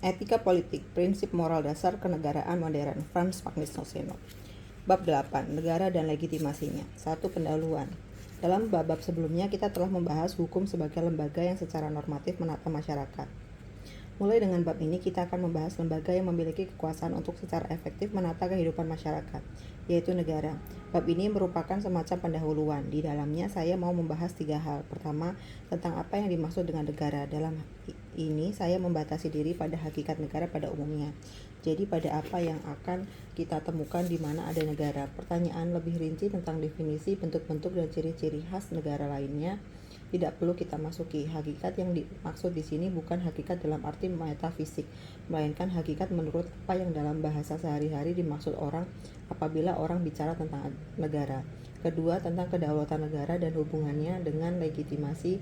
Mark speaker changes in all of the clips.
Speaker 1: Etika Politik, Prinsip Moral Dasar Kenegaraan Modern, Franz Magnus Noceno. Bab 8, Negara dan Legitimasinya. 1. Pendahuluan. Dalam bab sebelumnya kita telah membahas hukum sebagai lembaga yang secara normatif menata masyarakat. Mulai dengan bab ini kita akan membahas lembaga yang memiliki kekuasaan untuk secara efektif menata kehidupan masyarakat, yaitu negara. Bab ini merupakan semacam pendahuluan. Di dalamnya saya mau membahas 3 hal. Pertama, tentang apa yang dimaksud dengan negara. Dalam ini saya membatasi diri pada hakikat negara pada umumnya. Jadi pada apa yang akan kita temukan di mana ada negara. Pertanyaan lebih rinci tentang definisi, bentuk-bentuk dan ciri-ciri khas negara lainnya tidak perlu kita masuki. Hakikat yang dimaksud di sini bukan hakikat dalam arti metafisik, melainkan hakikat menurut apa yang dalam bahasa sehari-hari dimaksud orang apabila orang bicara tentang negara. Kedua, tentang kedaulatan negara dan hubungannya dengan legitimasi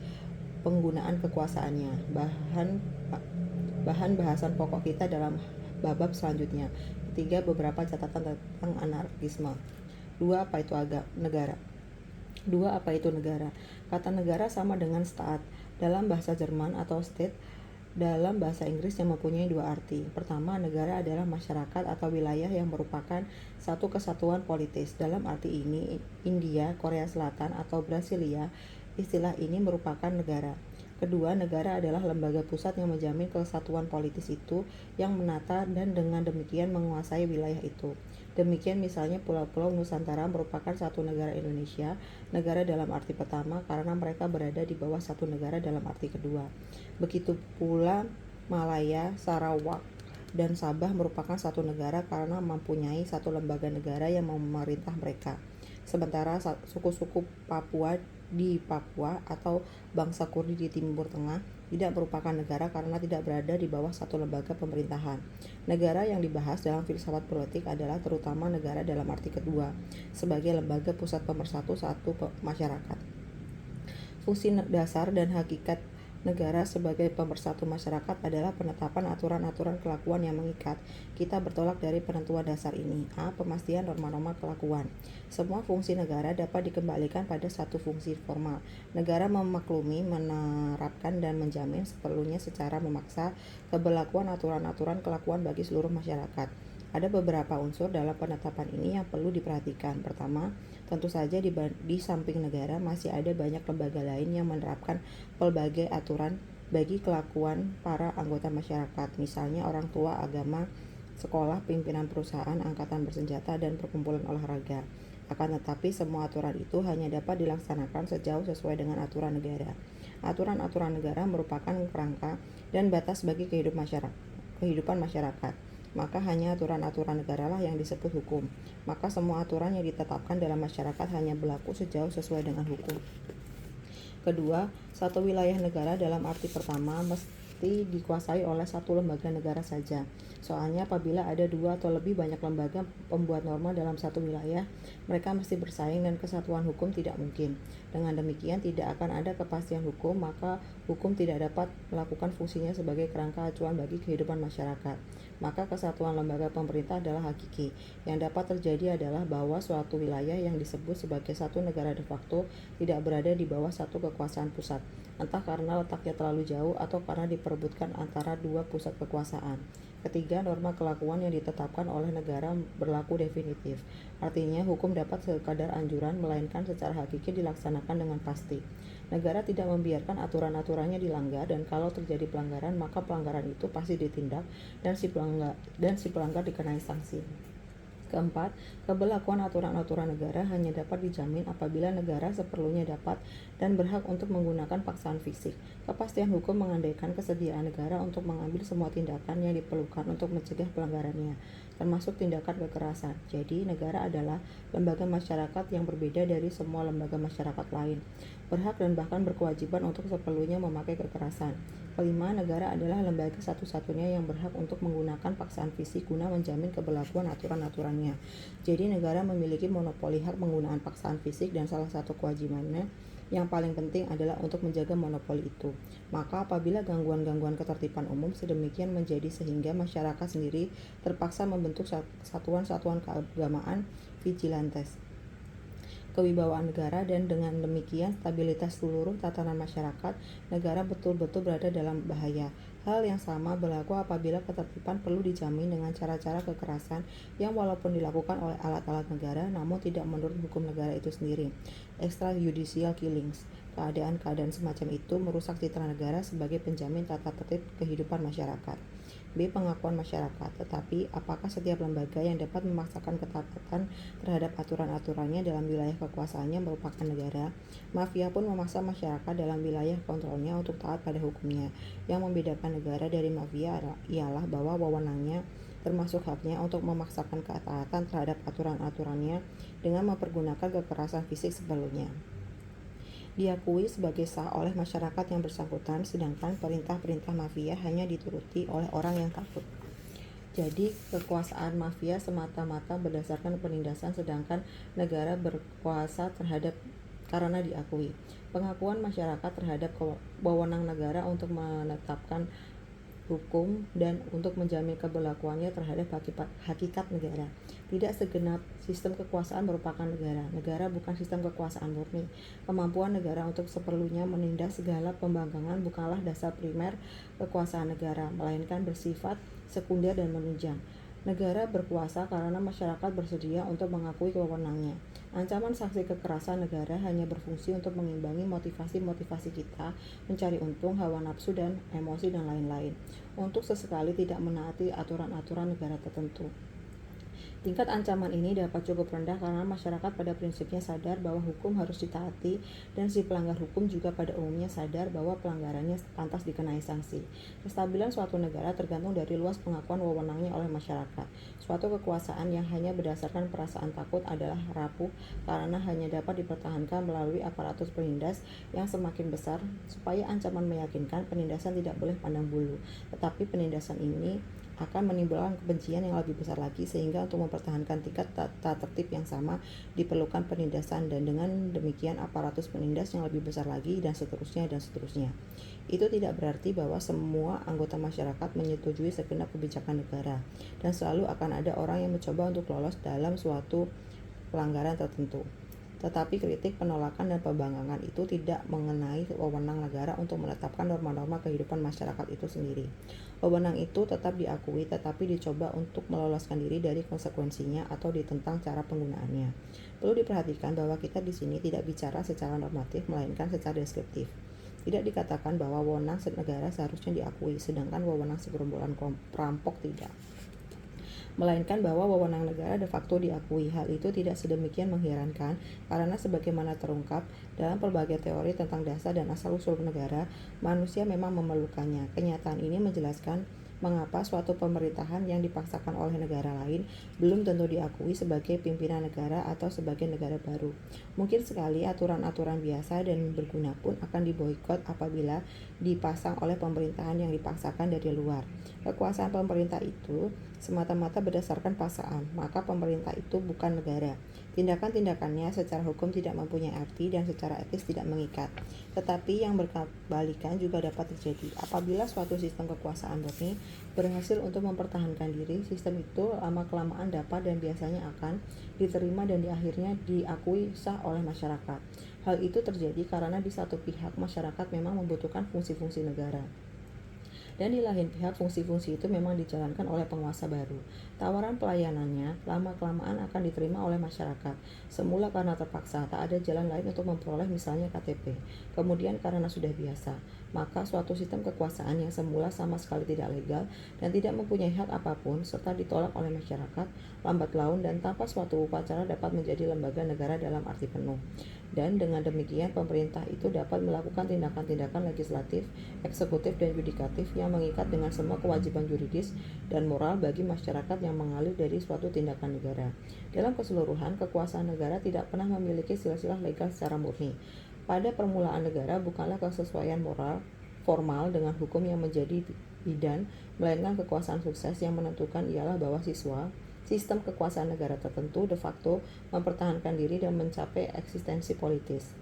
Speaker 1: penggunaan kekuasaannya. Bahan bahasan pokok kita dalam bab selanjutnya. Ketiga, beberapa catatan tentang anarkisme. 2. Apa itu negara? 2. Apa itu negara? Kata negara sama dengan Staat dalam bahasa Jerman atau State dalam bahasa Inggris yang mempunyai 2 arti. Pertama, negara adalah masyarakat atau wilayah yang merupakan satu kesatuan politis. Dalam arti ini, India, Korea Selatan, atau Brasilia, istilah ini merupakan negara. Kedua, negara adalah lembaga pusat yang menjamin kesatuan politis itu, yang menata dan dengan demikian menguasai wilayah itu. Demikian misalnya Pulau-Pulau Nusantara merupakan satu negara Indonesia, negara dalam arti pertama karena mereka berada di bawah satu negara dalam arti kedua. Begitu pula Malaya, Sarawak, dan Sabah merupakan satu negara karena mempunyai satu lembaga negara yang memerintah mereka. Sementara suku-suku Papua di Papua atau bangsa Kurdi di Timur Tengah tidak merupakan negara karena tidak berada di bawah satu lembaga pemerintahan. Negara yang dibahas dalam filsafat politik adalah terutama negara dalam arti kedua, sebagai lembaga pusat pemersatu satu masyarakat. Fungsi dasar dan hakikat negara sebagai pemersatu masyarakat adalah penetapan aturan-aturan kelakuan yang mengikat. Kita bertolak dari penentuan dasar ini. A. Pemastian norma-norma kelakuan. Semua fungsi negara dapat dikembalikan pada satu fungsi formal. Negara memaklumi, menerapkan, dan menjamin seperlunya secara memaksa keberlakuan aturan-aturan kelakuan bagi seluruh masyarakat. Ada beberapa unsur dalam penetapan ini yang perlu diperhatikan. Pertama, tentu saja di samping negara masih ada banyak lembaga lain yang menerapkan pelbagai aturan bagi kelakuan para anggota masyarakat, misalnya orang tua, agama, sekolah, pimpinan perusahaan, angkatan bersenjata, dan perkumpulan olahraga. Akan tetapi semua aturan itu hanya dapat dilaksanakan sejauh sesuai dengan aturan negara. Aturan-aturan negara merupakan kerangka dan batas bagi kehidupan masyarakat. Maka hanya aturan-aturan negara lah yang disebut hukum. Maka semua aturan yang ditetapkan dalam masyarakat hanya berlaku sejauh sesuai dengan hukum. Kedua, satu wilayah negara dalam arti pertama mesti dikuasai oleh satu lembaga negara saja. Soalnya apabila ada 2 atau lebih banyak lembaga pembuat norma dalam satu wilayah, mereka mesti bersaing dan kesatuan hukum tidak mungkin. Dengan demikian tidak akan ada kepastian hukum, maka hukum tidak dapat melakukan fungsinya sebagai kerangka acuan bagi kehidupan masyarakat. Maka kesatuan lembaga pemerintah adalah hakiki. Yang dapat terjadi adalah bahwa suatu wilayah yang disebut sebagai satu negara de facto tidak berada di bawah satu kekuasaan pusat, entah karena letaknya terlalu jauh atau karena diperebutkan antara 2 pusat kekuasaan. Ketiga, norma kelakuan yang ditetapkan oleh negara berlaku definitif. Artinya, hukum dapat sekadar anjuran, melainkan secara hakiki dilaksanakan dengan pasti. Negara tidak membiarkan aturan-aturannya dilanggar, dan kalau terjadi pelanggaran, maka pelanggaran itu pasti ditindak dan si pelanggar dikenai sanksi. Keempat, keberlakuan aturan-aturan negara hanya dapat dijamin apabila negara seperlunya dapat dan berhak untuk menggunakan paksaan fisik. Kepastian hukum mengandaikan kesediaan negara untuk mengambil semua tindakan yang diperlukan untuk mencegah pelanggarannya, termasuk tindakan kekerasan. Jadi, negara adalah lembaga masyarakat yang berbeda dari semua lembaga masyarakat lain, berhak dan bahkan berkewajiban untuk seperlunya memakai kekerasan. Kelima, negara adalah lembaga satu-satunya yang berhak untuk menggunakan paksaan fisik guna menjamin keberlakuan aturan-aturannya. Jadi negara memiliki monopoli hak penggunaan paksaan fisik dan salah satu kewajibannya yang paling penting adalah untuk menjaga monopoli itu. Maka apabila gangguan-gangguan ketertiban umum sedemikian menjadi sehingga masyarakat sendiri terpaksa membentuk satuan-satuan keagamaan vigilantes, kewibawaan negara, dan dengan demikian stabilitas seluruh tatanan masyarakat, negara betul-betul berada dalam bahaya. Hal yang sama berlaku apabila ketertiban perlu dijamin dengan cara-cara kekerasan yang walaupun dilakukan oleh alat-alat negara namun tidak menurut hukum negara itu sendiri. Extrajudicial killings. Keadaan-keadaan semacam itu merusak citra negara sebagai penjamin tata tertib kehidupan masyarakat. B. Pengakuan masyarakat. Tetapi, apakah setiap lembaga yang dapat memaksakan ketaatan terhadap aturan-aturannya dalam wilayah kekuasaannya merupakan negara? Mafia pun memaksa masyarakat dalam wilayah kontrolnya untuk taat pada hukumnya. Yang membedakan negara dari mafia ialah bahwa wewenangnya termasuk haknya untuk memaksakan ketaatan terhadap aturan-aturannya dengan mempergunakan kekerasan fisik seperlunya. Diakui sebagai sah oleh masyarakat yang bersangkutan, sedangkan perintah-perintah mafia hanya dituruti oleh orang yang takut. Jadi, kekuasaan mafia semata-mata berdasarkan penindasan, sedangkan negara berkuasa terhadap karena diakui. Pengakuan masyarakat terhadap wewenang negara untuk menetapkan hukum dan untuk menjamin keberlakuannya terhadap hakikat negara. Tidak segenap sistem kekuasaan merupakan negara. Negara bukan sistem kekuasaan murni. Kemampuan negara untuk seperlunya menindas segala pembangkangan bukanlah dasar primer kekuasaan negara, melainkan bersifat sekunder dan menunjang. Negara berkuasa karena masyarakat bersedia untuk mengakui wewenangnya. Ancaman sanksi kekerasan negara hanya berfungsi untuk mengimbangi motivasi-motivasi kita mencari untung, hawa nafsu dan emosi dan lain-lain, untuk sesekali tidak menaati aturan-aturan negara tertentu. Tingkat ancaman ini dapat cukup rendah karena masyarakat pada prinsipnya sadar bahwa hukum harus ditaati dan si pelanggar hukum juga pada umumnya sadar bahwa pelanggarannya pantas dikenai sanksi. Kestabilan suatu negara tergantung dari luas pengakuan wewenangnya oleh masyarakat. Suatu kekuasaan yang hanya berdasarkan perasaan takut adalah rapuh karena hanya dapat dipertahankan melalui aparatus penindas yang semakin besar. Supaya ancaman meyakinkan, penindasan tidak boleh pandang bulu, tetapi penindasan ini akan menimbulkan kebencian yang lebih besar lagi, sehingga untuk mempertahankan tingkat tata tertib yang sama diperlukan penindasan, dan dengan demikian aparatus penindas yang lebih besar lagi, dan seterusnya dan seterusnya. Itu tidak berarti bahwa semua anggota masyarakat menyetujui segenap kebijakan negara, dan selalu akan ada orang yang mencoba untuk lolos dalam suatu pelanggaran tertentu. Tetapi kritik, penolakan, dan pembangkangan itu tidak mengenai wewenang negara untuk menetapkan norma-norma kehidupan masyarakat itu sendiri. Wewenang itu tetap diakui, tetapi dicoba untuk meloloskan diri dari konsekuensinya atau ditentang cara penggunaannya. Perlu diperhatikan bahwa kita di sini tidak bicara secara normatif, melainkan secara deskriptif. Tidak dikatakan bahwa wewenang negara seharusnya diakui, sedangkan wewenang segerombolan perampok tidak, melainkan bahwa wewenang negara de facto diakui. Hal itu tidak sedemikian mengherankan karena sebagaimana terungkap dalam berbagai teori tentang dasar dan asal-usul negara, manusia memang memerlukannya. Kenyataan ini menjelaskan mengapa suatu pemerintahan yang dipaksakan oleh negara lain belum tentu diakui sebagai pimpinan negara atau sebagai negara baru. Mungkin sekali aturan-aturan biasa dan berguna pun akan diboikot apabila dipasang oleh pemerintahan yang dipaksakan dari luar. Kekuasaan pemerintah itu semata-mata berdasarkan paksaan, maka pemerintah itu bukan negara. Tindakan-tindakannya secara hukum tidak mempunyai arti dan secara etis tidak mengikat. Tetapi yang berkebalikan juga dapat terjadi. Apabila suatu sistem kekuasaan murni berhasil untuk mempertahankan diri, sistem itu lama-kelamaan dapat dan biasanya akan diterima dan akhirnya diakui sah oleh masyarakat. Hal itu terjadi karena di satu pihak masyarakat memang membutuhkan fungsi-fungsi negara, dan di lain pihak fungsi-fungsi itu memang dijalankan oleh penguasa baru. Tawaran pelayanannya lama-kelamaan akan diterima oleh masyarakat. Semula karena terpaksa, tak ada jalan lain untuk memperoleh misalnya KTP. Kemudian karena sudah biasa, maka suatu sistem kekuasaan yang semula sama sekali tidak legal dan tidak mempunyai hak apapun serta ditolak oleh masyarakat, lambat laun dan tanpa suatu upacara dapat menjadi lembaga negara dalam arti penuh. Dan dengan demikian pemerintah itu dapat melakukan tindakan-tindakan legislatif, eksekutif, dan yudikatif yang mengikat dengan semua kewajiban yuridis dan moral bagi masyarakat yang mengalir dari suatu tindakan negara. Dalam keseluruhan, kekuasaan negara tidak pernah memiliki silsilah legal secara murni. Pada permulaan negara bukanlah kesesuaian moral formal dengan hukum yang menjadi bidan, melainkan kekuasaan sukses yang menentukan ialah bahwa sistem kekuasaan negara tertentu de facto mempertahankan diri dan mencapai eksistensi politis.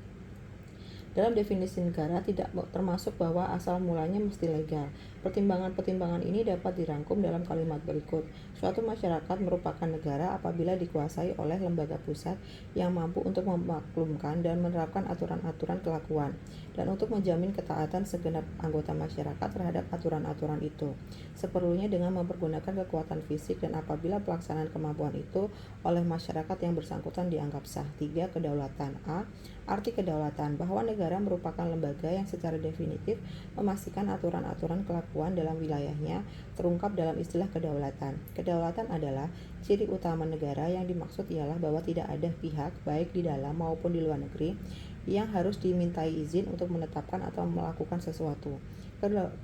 Speaker 1: Dalam definisi negara tidak termasuk bahwa asal mulanya mesti legal. Pertimbangan-pertimbangan ini dapat dirangkum dalam kalimat berikut. Suatu masyarakat merupakan negara apabila dikuasai oleh lembaga pusat yang mampu untuk memaklumkan dan menerapkan aturan-aturan kelakuan, dan untuk menjamin ketaatan segenap anggota masyarakat terhadap aturan-aturan itu, seperlunya dengan mempergunakan kekuatan fisik dan apabila pelaksanaan kemampuan itu oleh masyarakat yang bersangkutan dianggap sah. 3. Kedaulatan. A. Arti kedaulatan, bahwa negara merupakan lembaga yang secara definitif memastikan aturan-aturan kelakuan dalam wilayahnya, terungkap dalam istilah kedaulatan. Kedaulatan adalah ciri utama negara. Yang dimaksud ialah bahwa tidak ada pihak, baik di dalam maupun di luar negeri, yang harus dimintai izin untuk menetapkan atau melakukan sesuatu.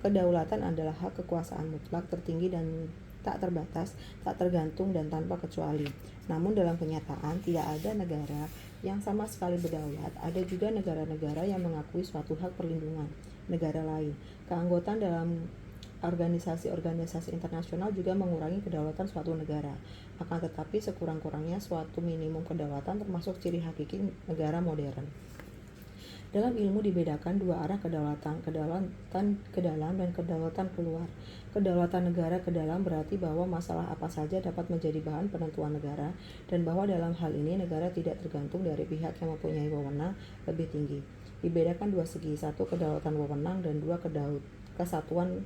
Speaker 1: Kedaulatan adalah hak kekuasaan mutlak, tertinggi dan tak terbatas, tak tergantung dan tanpa kecuali. Namun dalam kenyataan tidak ada negara yang sama sekali berdaulat. Ada juga negara-negara yang mengakui suatu hak perlindungan negara lain. Keanggotaan dalam organisasi-organisasi internasional juga mengurangi kedaulatan suatu negara. Akan tetapi sekurang-kurangnya suatu minimum kedaulatan termasuk ciri hakiki negara modern. Dalam ilmu dibedakan dua arah kedaulatan ke dalam dan kedaulatan keluar. Kedaulatan negara ke dalam berarti bahwa masalah apa saja dapat menjadi bahan penentuan negara, dan bahwa dalam hal ini negara tidak tergantung dari pihak yang mempunyai wewenang lebih tinggi. Dibedakan dua segi, satu kedaulatan wewenang dan dua kesatuan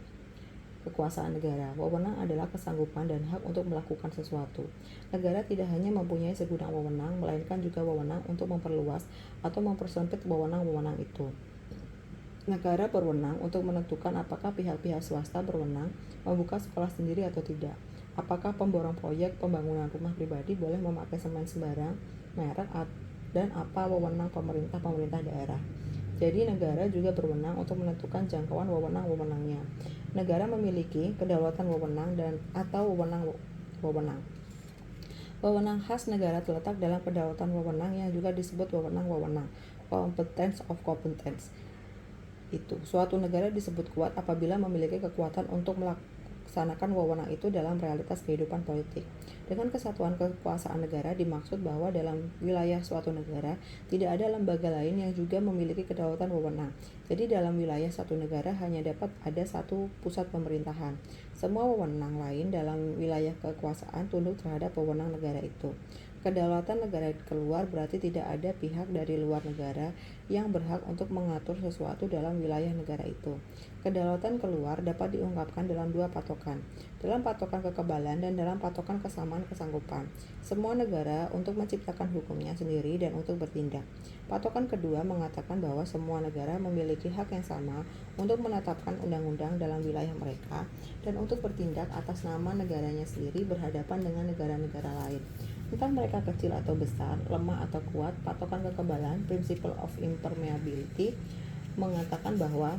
Speaker 1: kekuasaan negara. Wewenang adalah kesanggupan dan hak untuk melakukan sesuatu. Negara tidak hanya mempunyai segudang wewenang, melainkan juga wewenang untuk memperluas atau mempersempit wewenang-wewenang itu. Negara berwenang untuk menentukan apakah pihak-pihak swasta berwenang membuka sekolah sendiri atau tidak. Apakah pemborong proyek pembangunan rumah pribadi boleh memakai semen sembarang merek, dan apa wewenang pemerintah daerah. Jadi negara juga berwenang untuk menentukan jangkauan wewenang-wewenangnya. Negara memiliki kedaulatan wewenang atau wewenang. Wewenang khas negara terletak dalam kedaulatan wewenang yang juga disebut wewenang-wewenang, competence of competence. Suatu negara disebut kuat apabila memiliki kekuatan untuk melaksanakan wewenang itu dalam realitas kehidupan politik. Dengan kesatuan kekuasaan negara dimaksud bahwa dalam wilayah suatu negara tidak ada lembaga lain yang juga memiliki kedaulatan wewenang. Jadi dalam wilayah satu negara hanya dapat ada satu pusat pemerintahan. Semua wewenang lain dalam wilayah kekuasaan tunduk terhadap wewenang negara itu. Kedaulatan negara keluar berarti tidak ada pihak dari luar negara yang berhak untuk mengatur sesuatu dalam wilayah negara itu. Kedaulatan keluar dapat diungkapkan dalam dua patokan, dalam patokan kekebalan dan dalam patokan kesamaan kesanggupan. Semua negara untuk menciptakan hukumnya sendiri dan untuk bertindak. Patokan kedua mengatakan bahwa semua negara memiliki hak yang sama untuk menetapkan undang-undang dalam wilayah mereka dan untuk bertindak atas nama negaranya sendiri berhadapan dengan negara-negara lain. Entah mereka kecil atau besar, lemah atau kuat. Patokan kekebalan, principle of impermeability, mengatakan bahwa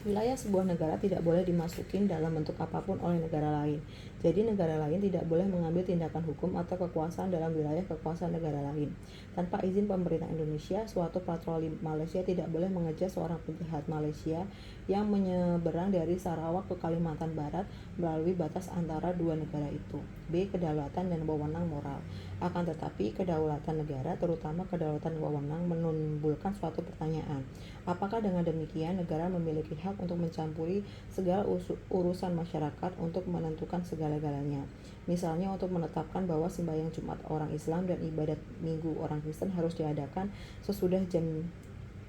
Speaker 1: wilayah sebuah negara tidak boleh dimasukin dalam bentuk apapun oleh negara lain. Jadi negara lain tidak boleh mengambil tindakan hukum atau kekuasaan dalam wilayah kekuasaan negara lain. Tanpa izin pemerintah Indonesia, suatu patroli Malaysia tidak boleh mengejar seorang penjahat Malaysia yang menyeberang dari Sarawak ke Kalimantan Barat melalui batas antara dua negara itu. B. Kedaulatan dan wewenang moral. Akan tetapi kedaulatan negara, terutama kedaulatan wewenang, menimbulkan suatu pertanyaan. Apakah dengan demikian negara memiliki hak untuk mencampuri segala urusan masyarakat untuk menentukan segala-galanya? Misalnya untuk menetapkan bahwa sembahyang Jumat orang Islam dan ibadat Minggu orang Kristen harus diadakan sesudah jam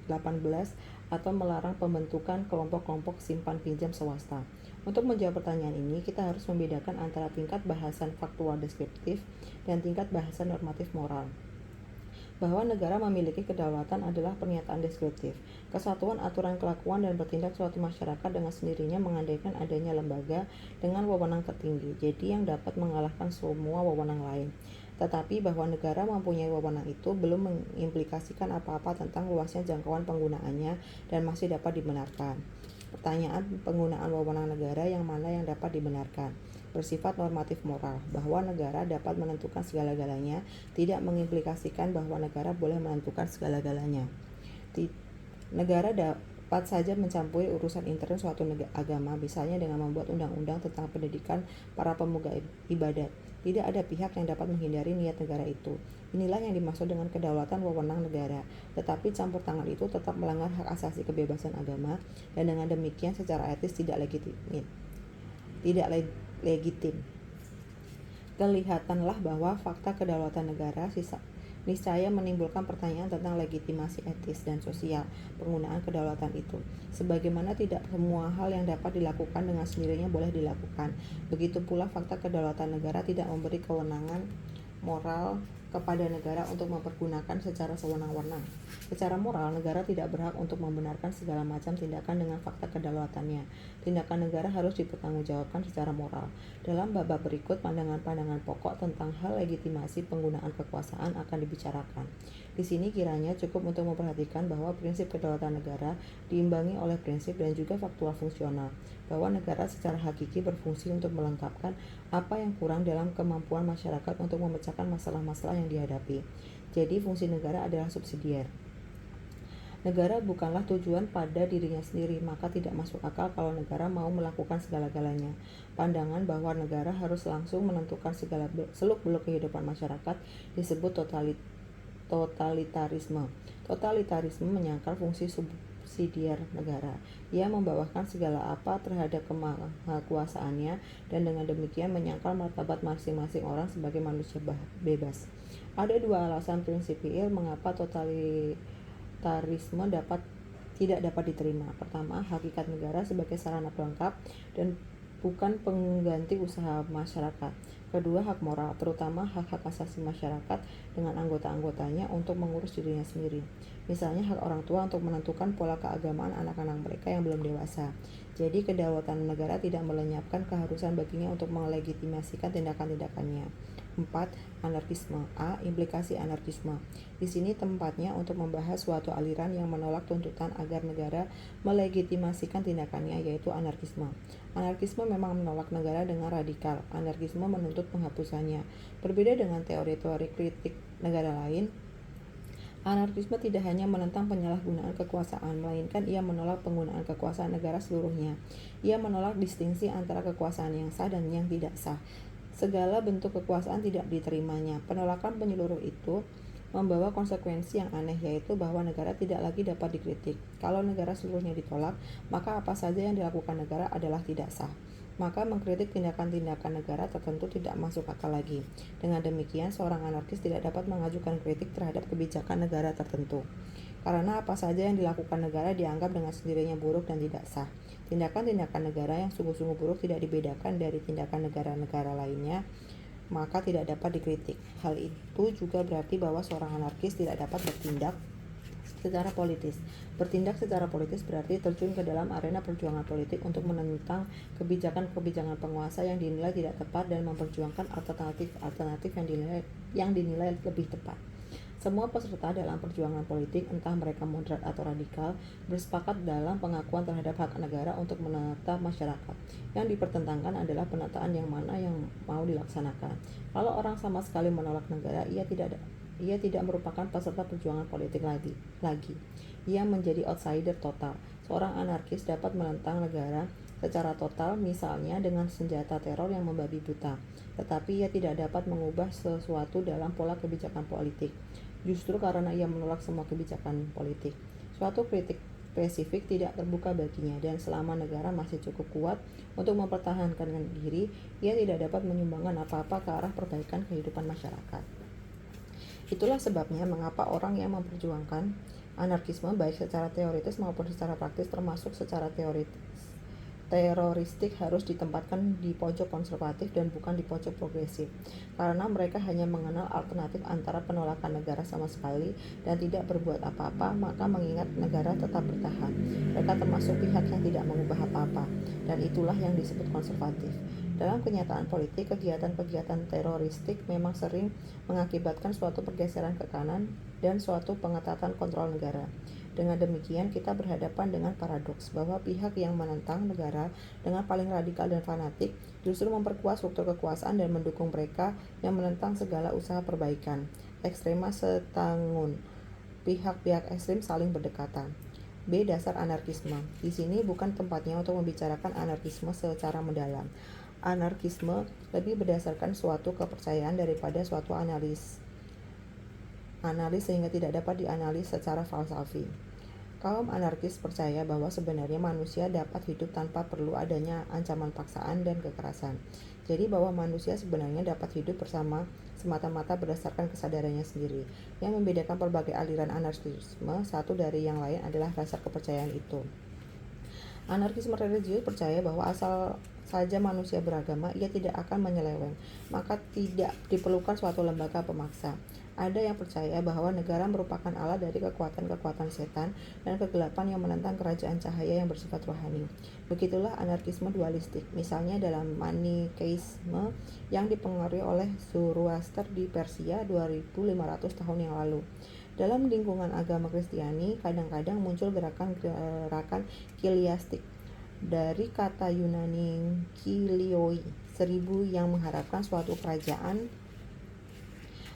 Speaker 1: 18 atau melarang pembentukan kelompok-kelompok simpan pinjam swasta. Untuk menjawab pertanyaan ini, kita harus membedakan antara tingkat bahasan faktual deskriptif dan tingkat bahasan normatif moral. Bahwa negara memiliki kedaulatan adalah pernyataan deskriptif. Kesatuan aturan kelakuan dan bertindak suatu masyarakat dengan sendirinya mengandaikan adanya lembaga dengan wewenang tertinggi, jadi yang dapat mengalahkan semua wewenang lain. Tetapi bahwa negara mempunyai wewenang itu belum mengimplikasikan apa-apa tentang luasnya jangkauan penggunaannya dan masih dapat dibenarkan. Pertanyaan penggunaan wewenang negara yang mana yang dapat dibenarkan? Bersifat normatif moral, bahwa negara dapat menentukan segala-galanya, tidak mengimplikasikan bahwa negara boleh menentukan segala-galanya. dapat saja mencampuri urusan intern suatu agama, misalnya dengan membuat undang-undang tentang pendidikan para pemuka ibadat. Tidak ada pihak yang dapat menghindari niat negara itu. Inilah yang dimaksud dengan kedaulatan wewenang negara. Tetapi campur tangan itu tetap melanggar hak asasi kebebasan agama, dan dengan demikian secara etis tidak legitim. Kelihatanlah bahwa fakta kedaulatan negara niscaya menimbulkan pertanyaan tentang legitimasi etis dan sosial penggunaan kedaulatan itu. Sebagaimana tidak semua hal yang dapat dilakukan dengan sendirinya boleh dilakukan, begitu pula fakta kedaulatan negara tidak memberi kewenangan moral kepada negara untuk mempergunakan secara sewenang-wenang. Secara moral, negara tidak berhak untuk membenarkan segala macam tindakan dengan fakta kedaulatannya. Tindakan negara harus dipertanggungjawabkan secara moral. Dalam bab berikut, pandangan-pandangan pokok tentang hal legitimasi penggunaan kekuasaan akan dibicarakan. Di sini kiranya cukup untuk memperhatikan bahwa prinsip kedaulatan negara diimbangi oleh prinsip dan juga faktual fungsional, bahwa negara secara hakiki berfungsi untuk melengkapkan apa yang kurang dalam kemampuan masyarakat untuk memecahkan masalah-masalah yang dihadapi. Jadi fungsi negara adalah subsidiar. Negara bukanlah tujuan pada dirinya sendiri, maka tidak masuk akal kalau negara mau melakukan segala-galanya. Pandangan bahwa negara harus langsung menentukan segala seluk-beluk kehidupan masyarakat disebut totalitarisme. Totalitarisme menyangkal fungsi subsidiar negara. Ia membawahkan segala apa terhadap kemahakuasaannya, dan dengan demikian menyangkal martabat masing-masing orang sebagai manusia bebas. Ada dua alasan prinsipil mengapa totalitarisme tidak dapat diterima. Pertama, hakikat negara sebagai sarana pelengkap dan bukan pengganti usaha masyarakat. Kedua, hak moral, terutama hak-hak asasi masyarakat dengan anggota-anggotanya untuk mengurus dirinya sendiri. Misalnya hak orang tua untuk menentukan pola keagamaan anak-anak mereka yang belum dewasa. Jadi kedaulatan negara tidak melenyapkan keharusan baginya untuk melegitimasikan tindakan-tindakannya. 4. Anarkisme. A. Implikasi anarkisme. Di sini tempatnya untuk membahas suatu aliran yang menolak tuntutan agar negara melegitimasikan tindakannya, yaitu anarkisme. Anarkisme memang menolak negara dengan radikal. Anarkisme menuntut penghapusannya. Berbeda dengan teori-teori kritik negara lain, anarkisme tidak hanya menentang penyalahgunaan kekuasaan, melainkan ia menolak penggunaan kekuasaan negara seluruhnya. Ia menolak distingsi antara kekuasaan yang sah dan yang tidak sah. Segala bentuk kekuasaan tidak diterimanya. Penolakan penyeluruh itu membawa konsekuensi yang aneh, yaitu bahwa negara tidak lagi dapat dikritik. Kalau negara seluruhnya ditolak, maka apa saja yang dilakukan negara adalah tidak sah. Maka mengkritik tindakan-tindakan negara tertentu tidak masuk akal lagi. Dengan demikian, seorang anarkis tidak dapat mengajukan kritik terhadap kebijakan negara tertentu. Karena apa saja yang dilakukan negara dianggap dengan sendirinya buruk dan tidak sah. Tindakan-tindakan negara yang sungguh-sungguh buruk tidak dibedakan dari tindakan negara-negara lainnya, maka tidak dapat dikritik. Hal itu juga berarti bahwa seorang anarkis tidak dapat bertindak secara politis. Bertindak secara politis berarti terjun ke dalam arena perjuangan politik untuk menentang kebijakan-kebijakan penguasa yang dinilai tidak tepat dan memperjuangkan alternatif yang dinilai lebih tepat. Semua peserta dalam perjuangan politik, entah mereka moderat atau radikal, bersepakat dalam pengakuan terhadap hak negara untuk menata masyarakat. Yang dipertentangkan adalah penataan yang mana yang mau dilaksanakan. Kalau orang sama sekali menolak negara, ia tidak merupakan peserta perjuangan politik lagi. Ia menjadi outsider total. Seorang anarkis dapat menentang negara secara total, misalnya dengan senjata teror yang membabi buta, tetapi ia tidak dapat mengubah sesuatu dalam pola kebijakan politik, justru karena ia menolak semua kebijakan politik. Suatu kritik spesifik tidak terbuka baginya, dan selama negara masih cukup kuat untuk mempertahankan diri, ia tidak dapat menyumbangkan apa-apa ke arah perbaikan kehidupan masyarakat. Itulah sebabnya mengapa orang yang memperjuangkan anarkisme baik secara teoritis maupun secara praktis, termasuk secara teroristik, harus ditempatkan di pojok konservatif dan bukan di pojok progresif, karena mereka hanya mengenal alternatif antara penolakan negara sama sekali dan tidak berbuat apa-apa, maka mengingat negara tetap bertahan. Mereka termasuk pihak yang tidak mengubah apa-apa, dan itulah yang disebut konservatif. Dalam kenyataan politik, kegiatan-kegiatan teroristik memang sering mengakibatkan suatu pergeseran ke kanan dan suatu pengetatan kontrol negara. Dengan demikian, kita berhadapan dengan paradoks bahwa pihak yang menentang negara dengan paling radikal dan fanatik justru memperkuat struktur kekuasaan dan mendukung mereka yang menentang segala usaha perbaikan. Ekstrema setangun. Pihak-pihak ekstrem saling berdekatan. B. Dasar anarkisme. Di sini bukan tempatnya untuk membicarakan anarkisme secara mendalam. Anarkisme lebih berdasarkan suatu kepercayaan daripada suatu analis sehingga tidak dapat dianalis secara falsafi. Kaum anarkis percaya bahwa sebenarnya manusia dapat hidup tanpa perlu adanya ancaman paksaan dan kekerasan. Jadi bahwa manusia sebenarnya dapat hidup bersama semata-mata berdasarkan kesadarannya sendiri. Yang membedakan berbagai aliran anarkisme satu dari yang lain adalah rasa kepercayaan itu. Anarkisme religius percaya bahwa asal saja manusia beragama, ia tidak akan menyeleweng, maka tidak diperlukan suatu lembaga pemaksa. Ada yang percaya bahwa negara merupakan alat dari kekuatan-kekuatan setan dan kegelapan yang menentang kerajaan cahaya yang bersifat rohani. Begitulah anarkisme dualistik, misalnya dalam Manikeisme yang dipengaruhi oleh Zoroaster di Persia 2500 tahun yang lalu. Dalam lingkungan agama Kristiani, kadang-kadang muncul gerakan kiliastik dari kata Yunani kilioi, 1000, yang mengharapkan suatu kerajaan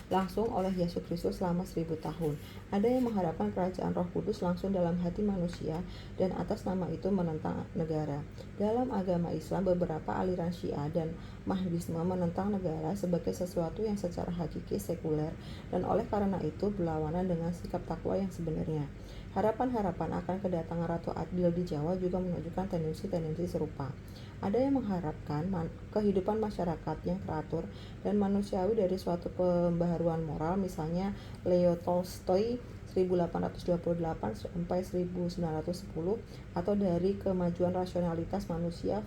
Speaker 1: langsung oleh Yesus Kristus selama 1000 tahun. Ada yang mengharapkan kerajaan Roh Kudus langsung dalam hati manusia dan atas nama itu menentang negara. Dalam agama Islam, beberapa aliran Syiah dan Mahdisme menentang negara sebagai sesuatu yang secara hakiki sekuler dan oleh karena itu berlawanan dengan sikap takwa yang sebenarnya. Harapan-harapan akan kedatangan Ratu Adil di Jawa juga menunjukkan tendensi-tendensi serupa. Ada yang mengharapkan kehidupan masyarakat yang teratur dan manusiawi dari suatu pembaharuan moral, misalnya Leo Tolstoy 1828 sampai 1910, atau dari kemajuan rasionalitas manusia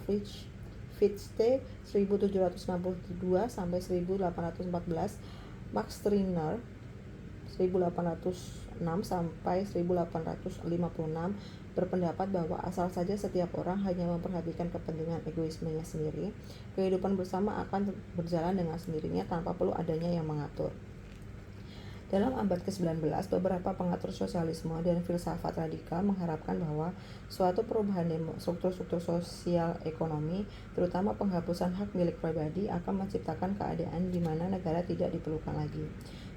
Speaker 1: Fichte 1762 sampai 1814, Max Stirner 1806 sampai 1856 berpendapat bahwa asal saja setiap orang hanya memperhatikan kepentingan egoismenya sendiri, kehidupan bersama akan berjalan dengan sendirinya tanpa perlu adanya yang mengatur. Dalam abad ke-19, beberapa pengatur sosialisme dan filsafat radikal mengharapkan bahwa suatu perubahan struktur-struktur sosial ekonomi, terutama penghapusan hak milik pribadi, akan menciptakan keadaan di mana negara tidak diperlukan lagi.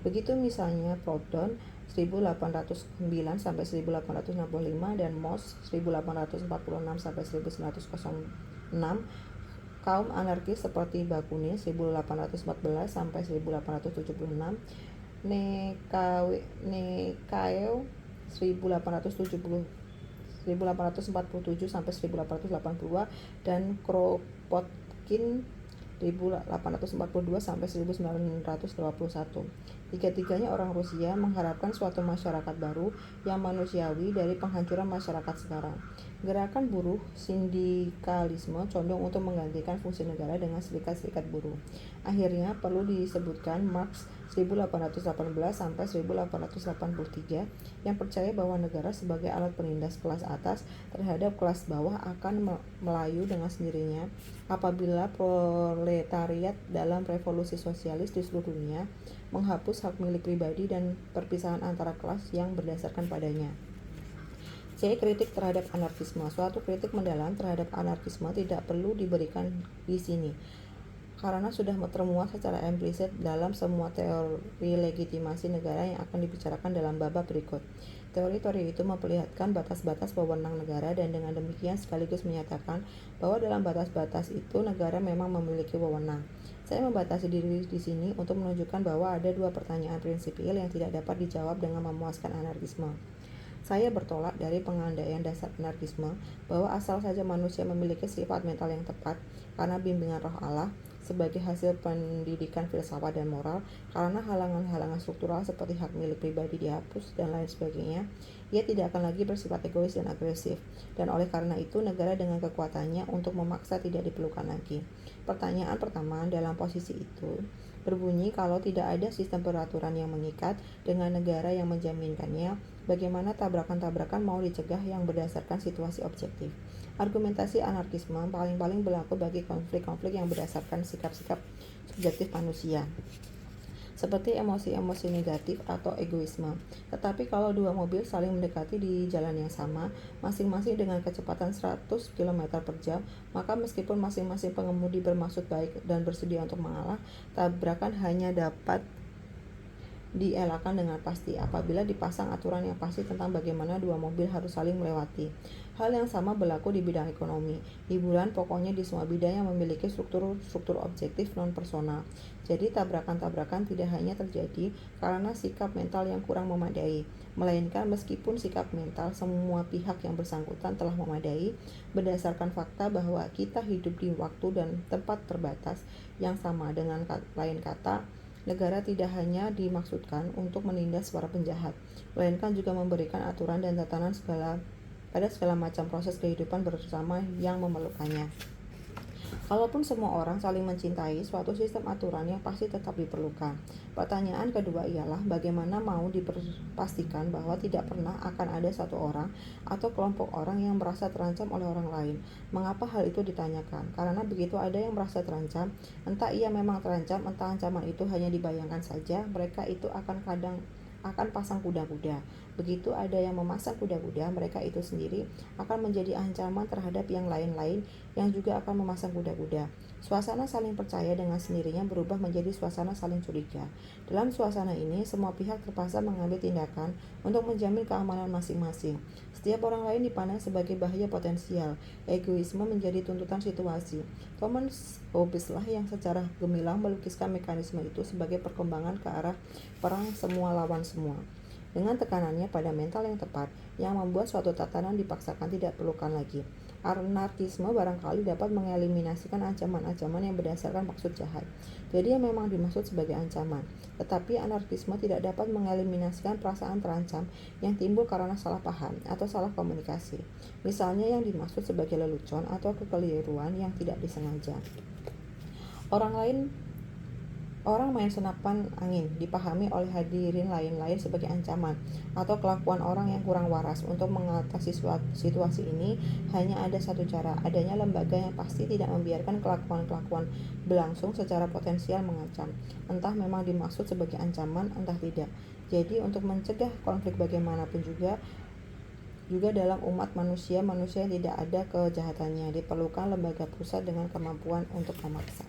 Speaker 1: Begitu misalnya Proudhon 1809 sampai 1865 dan Moss 1846 sampai 1906, kaum anarkis seperti Bakunin 1814 sampai 1876, Nekaew 1847 sampai 1882 dan Kropotkin 1842 sampai 1921. Tiga-tiganya orang Rusia mengharapkan suatu masyarakat baru yang manusiawi dari penghancuran masyarakat sekarang. Gerakan buruh sindikalisme condong untuk menggantikan fungsi negara dengan serikat-serikat buruh. Akhirnya perlu disebutkan Marx 1818 sampai 1883 yang percaya bahwa negara sebagai alat penindas kelas atas terhadap kelas bawah akan melayu dengan sendirinya apabila proletariat dalam revolusi sosialis di seluruh dunia menghapus hak milik pribadi dan perpisahan antara kelas yang berdasarkan padanya. C. Kritik terhadap anarkisme. Suatu kritik mendalam terhadap anarkisme tidak perlu diberikan di sini, karena sudah termuat secara implisit dalam semua teori legitimasi negara yang akan dibicarakan dalam babak berikut. Teori-teori itu memperlihatkan batas-batas wewenang negara dan dengan demikian sekaligus menyatakan bahwa dalam batas-batas itu negara memang memiliki wewenang. Saya membatasi diri di sini untuk menunjukkan bahwa ada dua pertanyaan prinsipil yang tidak dapat dijawab dengan memuaskan anarkisme. Saya bertolak dari pengandaian dasar anarkisme bahwa asal saja manusia memiliki sifat mental yang tepat karena bimbingan roh Allah sebagai hasil pendidikan filsafat dan moral, karena halangan-halangan struktural seperti hak milik pribadi dihapus dan lain sebagainya, ia tidak akan lagi bersifat egois dan agresif, dan oleh karena itu negara dengan kekuatannya untuk memaksa tidak diperlukan lagi. Pertanyaan pertama dalam posisi itu berbunyi, kalau tidak ada sistem peraturan yang mengikat dengan negara yang menjaminkannya, bagaimana tabrakan-tabrakan mau dicegah yang berdasarkan situasi objektif? Argumentasi anarkisme paling-paling berlaku bagi konflik-konflik yang berdasarkan sikap-sikap subjektif manusia, seperti emosi-emosi negatif atau egoisme. Tetapi kalau dua mobil saling mendekati di jalan yang sama, masing-masing dengan kecepatan 100 km per jam, maka meskipun masing-masing pengemudi bermaksud baik dan bersedia untuk mengalah, tabrakan hanya dapat dielakkan dengan pasti apabila dipasang aturan yang pasti tentang bagaimana dua mobil harus saling melewati. Hal yang sama berlaku di bidang ekonomi, hiburan, pokoknya di semua bidang yang memiliki struktur objektif non-personal. Jadi tabrakan-tabrakan tidak hanya terjadi karena sikap mental yang kurang memadai, melainkan meskipun sikap mental semua pihak yang bersangkutan telah memadai, berdasarkan fakta bahwa kita hidup di waktu dan tempat terbatas yang sama. Dengan lain kata, negara tidak hanya dimaksudkan untuk menindas para penjahat, melainkan juga memberikan aturan dan tatanan pada segala macam proses kehidupan bersama yang memerlukannya. Kalaupun semua orang saling mencintai, suatu sistem aturan yang pasti tetap diperlukan. Pertanyaan kedua ialah bagaimana mau dipastikan bahwa tidak pernah akan ada satu orang atau kelompok orang yang merasa terancam oleh orang lain. Mengapa hal itu ditanyakan? Karena begitu ada yang merasa terancam, entah ia memang terancam, entah ancaman itu hanya dibayangkan saja, mereka itu akan pasang kuda-kuda. Begitu ada yang memasang kuda-kuda, mereka itu sendiri akan menjadi ancaman terhadap yang lain-lain yang juga akan memasang kuda-kuda. Suasana saling percaya dengan sendirinya berubah menjadi suasana saling curiga. Dalam suasana ini, semua pihak terpaksa mengambil tindakan untuk menjamin keamanan masing-masing. Setiap orang lain dipandang sebagai bahaya potensial. Egoisme menjadi tuntutan situasi. Thomas Hobbes lah yang secara gemilang melukiskan mekanisme itu sebagai perkembangan ke arah perang semua lawan semua. Dengan tekanannya pada mental yang tepat, yang membuat suatu tatanan dipaksakan tidak perlukan lagi. Anarkisme barangkali dapat mengeliminasikan ancaman-ancaman yang berdasarkan maksud jahat. Jadi yang memang dimaksud sebagai ancaman. Tetapi anarkisme tidak dapat mengeliminasikan perasaan terancam yang timbul karena salah paham atau salah komunikasi. Misalnya yang dimaksud sebagai lelucon atau kekeliruan yang tidak disengaja. Orang main senapan angin dipahami oleh hadirin lain-lain sebagai ancaman atau kelakuan orang yang kurang waras. Untuk mengatasi situasi ini hanya ada satu cara, adanya lembaga yang pasti tidak membiarkan kelakuan-kelakuan berlangsung secara potensial mengancam. Entah memang dimaksud sebagai ancaman, entah tidak. Jadi untuk mencegah konflik bagaimanapun juga dalam umat manusia yang tidak ada kejahatannya, diperlukan lembaga pusat dengan kemampuan untuk memaksa.